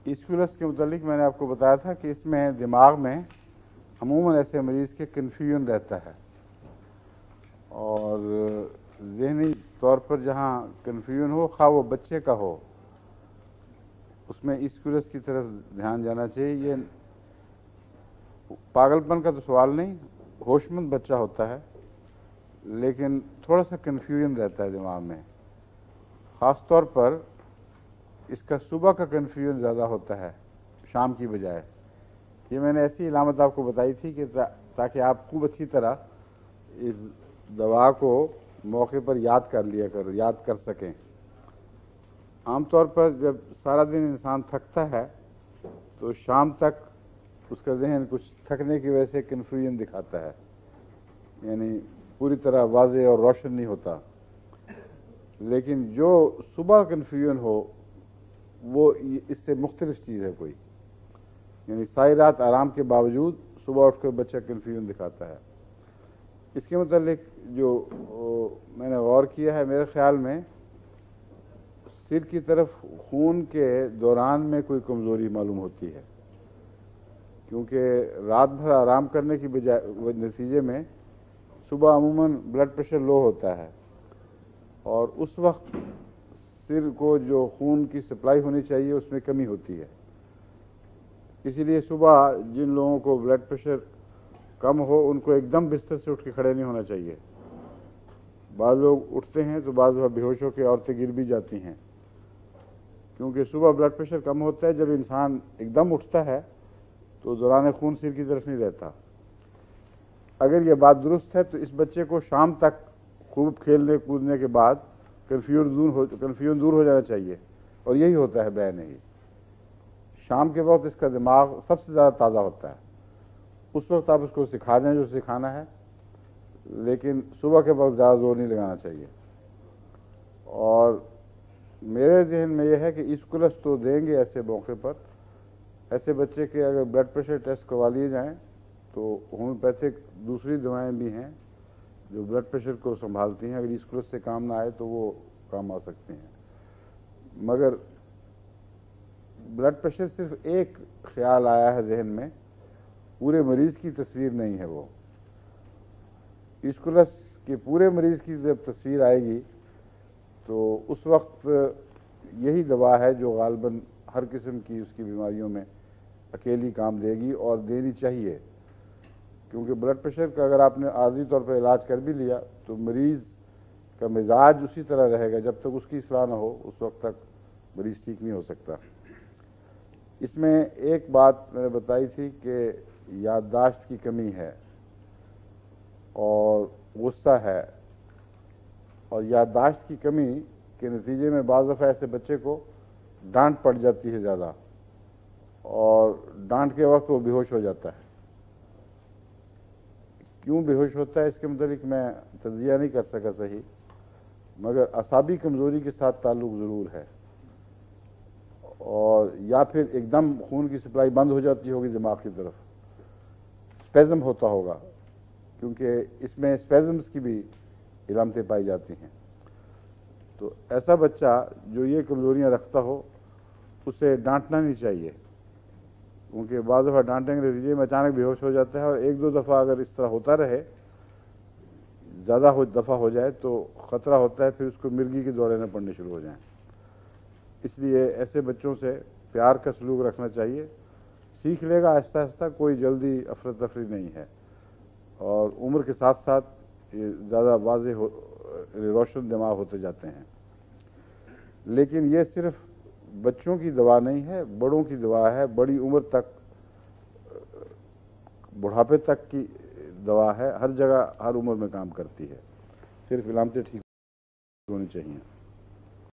Schools کے متعلق میں نے آپ کو بتایا تھا کہ اس میں دماغ میں عموماً ایسے مریض کے کنفیوژن رہتا ہے، اور ذہنی طور پر جہاں کنفیوژن ہو، خواہ وہ بچے کا ہو، اس میں اسکولس کی طرف دھیان جانا چاہیے۔ یہ پاگل پن کا تو سوال نہیں، ہوش مند بچہ ہوتا ہے، لیکن تھوڑا سا کنفیوژن رہتا ہے دماغ میں، خاص طور پر اس کا صبح کا کنفیوژن زیادہ ہوتا ہے شام کی بجائے۔ یہ میں نے ایسی علامت آپ کو بتائی تھی کہ تاکہ آپ خوب اچھی طرح اس دوا کو موقع پر یاد کر سکیں۔ عام طور پر جب سارا دن انسان تھکتا ہے تو شام تک اس کا ذہن کچھ تھکنے کی وجہ سے کنفیوژن دکھاتا ہے، یعنی پوری طرح واضح اور روشن نہیں ہوتا۔ لیکن جو صبح کنفیوژن ہو وہ اس سے مختلف چیز ہے کوئی، یعنی ساری رات آرام کے باوجود صبح اٹھ کر بچہ کنفیوژن دکھاتا ہے۔ اس کے متعلق جو میں نے غور کیا ہے، میرے خیال میں سر کی طرف خون کے دوران میں کوئی کمزوری معلوم ہوتی ہے، کیونکہ رات بھر آرام کرنے کی بجائے نتیجے میں صبح عموماً بلڈ پریشر لو ہوتا ہے، اور اس وقت سر کو جو خون کی سپلائی ہونی چاہیے اس میں کمی ہوتی ہے۔ اسی لیے صبح جن لوگوں کو بلڈ پریشر کم ہو ان کو ایک دم بستر سے اٹھ کے کھڑے نہیں ہونا چاہیے۔ بعض لوگ اٹھتے ہیں تو بعض بے ہوش ہو کے عورتیں گر بھی جاتی ہیں، کیونکہ صبح بلڈ پریشر کم ہوتا ہے۔ جب انسان ایک دم اٹھتا ہے تو دوران خون سر کی طرف نہیں رہتا۔ اگر یہ بات درست ہے تو اس بچے کو شام تک خوب کھیلنے کودنے کے بعد کنفیوژن دور ہو جانا چاہیے، اور یہی ہوتا ہے بے نہیں۔ شام کے وقت اس کا دماغ سب سے زیادہ تازہ ہوتا ہے، اس وقت آپ اس کو سکھا دیں جو سکھانا ہے، لیکن صبح کے وقت زیادہ زور نہیں لگانا چاہیے۔ اور میرے ذہن میں یہ ہے کہ اسکولس تو دیں گے ایسے موقع پر، ایسے بچے کے اگر بلڈ پریشر ٹیسٹ کروا لیے جائیں تو ہومیوپیتھک دوسری دوائیں بھی ہیں جو بلڈ پریشر کو سنبھالتی ہیں، اگر اسکولس سے کام نہ آئے تو وہ کام آ سکتے ہیں۔ مگر بلڈ پریشر صرف ایک خیال آیا ہے ذہن میں، پورے مریض کی تصویر نہیں ہے وہ۔ اسکولس کے پورے مریض کی جب تصویر آئے گی تو اس وقت یہی دوا ہے جو غالباً ہر قسم کی اس کی بیماریوں میں اکیلی کام دے گی، اور دینی چاہیے، کیونکہ بلڈ پریشر کا اگر آپ نے عارضی طور پر علاج کر بھی لیا تو مریض کا مزاج اسی طرح رہے گا، جب تک اس کی اصلاح نہ ہو اس وقت تک مریض ٹھیک نہیں ہو سکتا۔ اس میں ایک بات میں نے بتائی تھی کہ یادداشت کی کمی ہے اور غصہ ہے، اور یادداشت کی کمی کے نتیجے میں بعض دفعہ ایسے بچے کو ڈانٹ پڑ جاتی ہے زیادہ، اور ڈانٹ کے وقت وہ بے ہوش ہو جاتا ہے۔ کیوں بے ہوش ہوتا ہے اس کے متعلق میں تجزیہ نہیں کر سکا صحیح، مگر اعصابی کمزوری کے ساتھ تعلق ضرور ہے، اور یا پھر ایک دم خون کی سپلائی بند ہو جاتی ہوگی دماغ کی طرف، اسپیزم ہوتا ہوگا، کیونکہ اس میں اسپیزمز کی بھی علامتیں پائی جاتی ہیں۔ تو ایسا بچہ جو یہ کمزوریاں رکھتا ہو اسے ڈانٹنا نہیں چاہیے، کیونکہ بعض دفعہ ڈانٹنے کے نتیجے میں اچانک بے ہوش ہو جاتا ہے، اور ایک دو دفعہ اگر اس طرح ہوتا رہے، زیادہ دفعہ ہو جائے تو خطرہ ہوتا ہے پھر اس کو مرگی کے دورے نہ پڑنے شروع ہو جائیں۔ اس لیے ایسے بچوں سے پیار کا سلوک رکھنا چاہیے، سیکھ لے گا آہستہ آہستہ، کوئی جلدی افراتفری نہیں ہے، اور عمر کے ساتھ ساتھ یہ زیادہ واضح روشن دماغ ہوتے جاتے ہیں۔ لیکن یہ صرف بچوں کی دوا نہیں ہے، بڑوں کی دوا ہے، بڑی عمر تک، بڑھاپے تک کی دوا ہے، ہر جگہ ہر عمر میں کام کرتی ہے، صرف علامتیں ٹھیک ہونی چاہیے۔